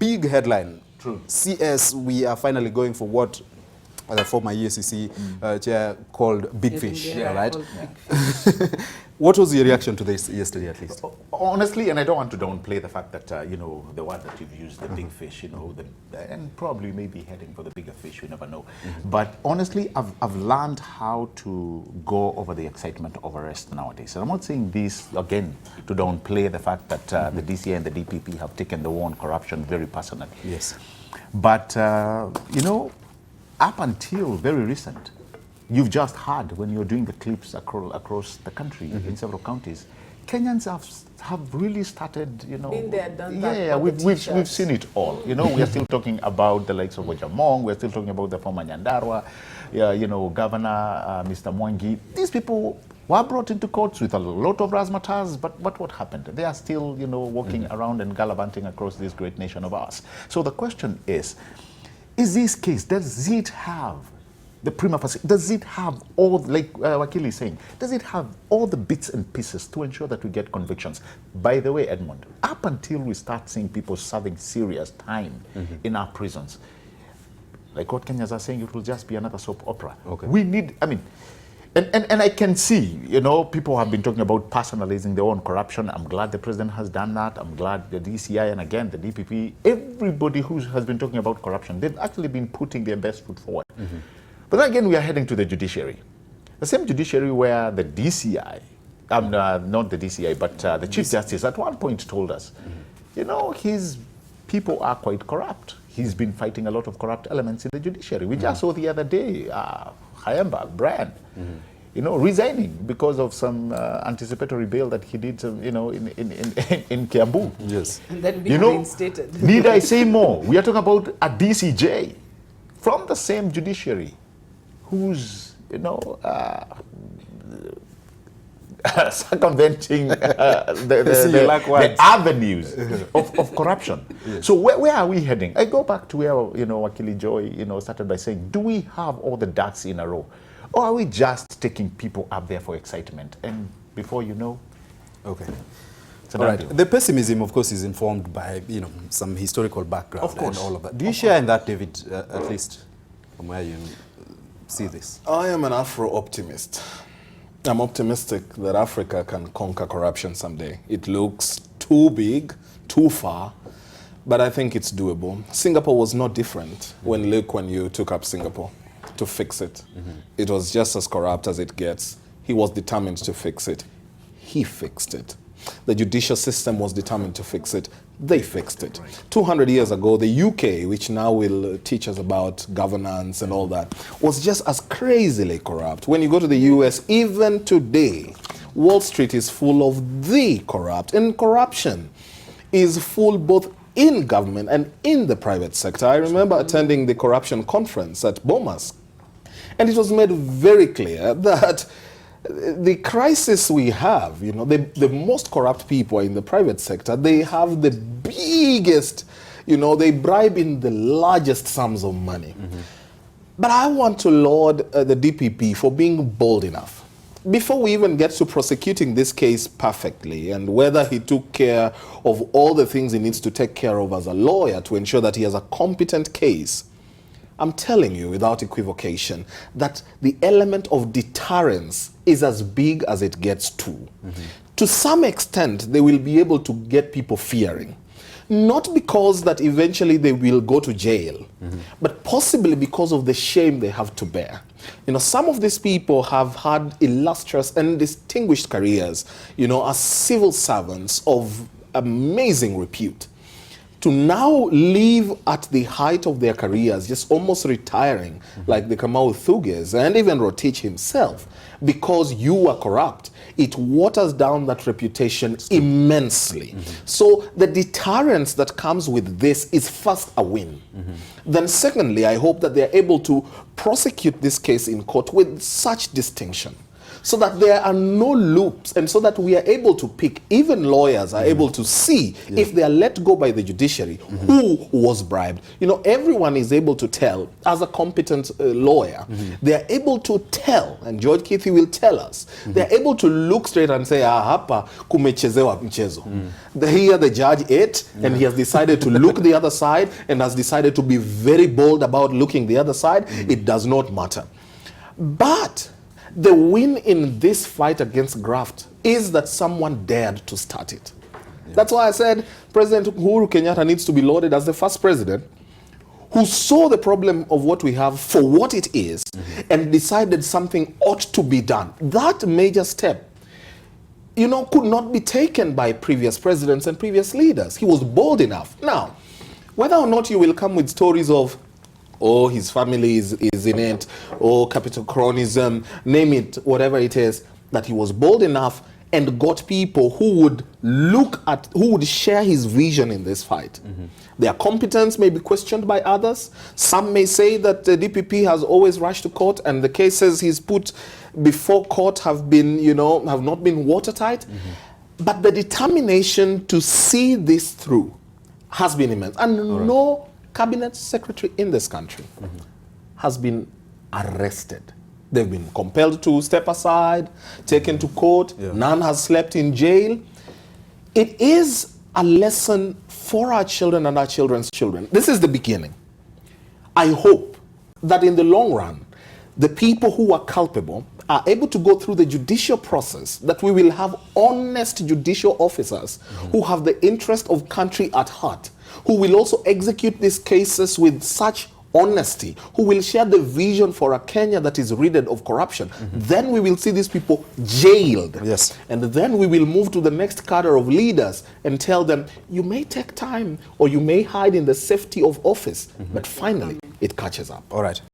big headline. True. CS, we are finally going for what the former EACC chair called Big Fish, right? What was your reaction to this yesterday, at least? Honestly, and I don't want to downplay the fact that, the word that you've used, the big fish, and probably maybe heading for the bigger fish, you never know. But honestly, I've learned how to go over the excitement of arrest nowadays. And I'm not saying this, again, to downplay the fact that the DCI and the DPP have taken the war on corruption very personally. Yes. But, up until very recent, you've just heard when you're doing the clips across the country in several counties, Kenyans have really started, Been there, done that. Yeah, we've seen it all. We are still talking about the likes of Ojamong. We're still talking about the former Nyandarua, Governor Mr. Mwangi. These people were brought into courts with a lot of razzmatazz, but what happened? They are still, walking around and gallivanting across this great nation of ours. So the question is this case, does it have the prima facie, does it have all, like Wakili is saying, does it have all the bits and pieces to ensure that we get convictions? By the way, Edmund, up until we start seeing people serving serious time in our prisons, like what Kenyans are saying, it will just be another soap opera. Okay. We need, and I can see, people have been talking about personalizing their own corruption. I'm glad the president has done that. I'm glad the DCI and again the DPP, everybody who has been talking about corruption, they've actually been putting their best foot forward. But then again, we are heading to the judiciary. The same judiciary where the DCI, not the DCI, but the Chief Justice at one point told us, his people are quite corrupt. He's been fighting a lot of corrupt elements in the judiciary. We just saw the other day, Hayamba, Brian, resigning because of some anticipatory bail that he did, in Kiambu. Yes. And then being reinstated. Need I say more? We are talking about a DCJ from the same judiciary who's, circumventing the avenues of corruption. Yes. So where are we heading? I go back to where, Wakili Joy, started by saying, do we have all the ducks in a row? Or are we just taking people up there for excitement? And before you know, okay. All right. The pessimism, of course, is informed by, some historical background of course. And all of that. Do you share in that, David, at least from where you see this? I am an Afro-optimist. I'm optimistic that Africa can conquer corruption someday. It looks too big, too far, but I think it's doable. Singapore was not different when Lee Kuan Yew took up Singapore to fix it. It was just as corrupt as it gets. He was determined to fix it. He fixed it. The judicial system was determined to fix it. They fixed it. Right. 200 years ago, the UK, which now will teach us about governance and all that, was just as crazily corrupt. When you go to the US, even today, Wall Street is full of the corrupt. And corruption is full both in government and in the private sector. I remember attending the corruption conference at Bomas, and it was made very clear that the crisis we have, the most corrupt people are in the private sector. They have the biggest, they bribe in the largest sums of money. But I want to laud the DPP for being bold enough. Before we even get to prosecuting this case perfectly and whether he took care of all the things he needs to take care of as a lawyer to ensure that he has a competent case, I'm telling you without equivocation that the element of deterrence is as big as it gets too. To some extent, they will be able to get people fearing. Not because that eventually they will go to jail, but possibly because of the shame they have to bear. Some of these people have had illustrious and distinguished careers, as civil servants of amazing repute. To now live at the height of their careers, just almost retiring, like the Kamau Thuges and even Rotich himself, because you were corrupt, it waters down that reputation immensely. So the deterrence that comes with this is first a win. Then secondly, I hope that they're able to prosecute this case in court with such distinction, so that there are no loops, and so that we are able to pick, even lawyers are able to see if they are let go by the judiciary, who was bribed. You know, everyone is able to tell, as a competent lawyer, they are able to tell, and George Kithi will tell us, they are able to look straight and say, hapa kumechezewa mchezo. Here the judge ate, and he has decided to look the other side, and has decided to be very bold about looking the other side. It does not matter. But the win in this fight against graft is that someone dared to start it. That's why I said President Uhuru Kenyatta needs to be lauded as the first president who saw the problem of what we have for what it is and decided something ought to be done. That major step, you know, could not be taken by previous presidents and previous leaders. He was bold enough. Now, whether or not you will come with stories of, oh, his family is in it, or capital cronism, name it, whatever it is, that he was bold enough and got people who would look at, who would share his vision in this fight. Their competence may be questioned by others. Some may say that the DPP has always rushed to court, and the cases he's put before court have been, you know, have not been watertight. But the determination to see this through has been immense. And no cabinet secretary in this country has been arrested. They've been compelled to step aside, taken to court. None has slept in jail. It is a lesson for our children and our children's children. This is the beginning. I hope that in the long run, the people who are culpable are able to go through the judicial process, that we will have honest judicial officers who have the interest of country at heart, who will also execute these cases with such honesty, who will share the vision for a Kenya that is ridded of corruption. Then we will see these people jailed. Yes. And then we will move to the next cadre of leaders and tell them, you may take time or you may hide in the safety of office, but finally it catches up. All right.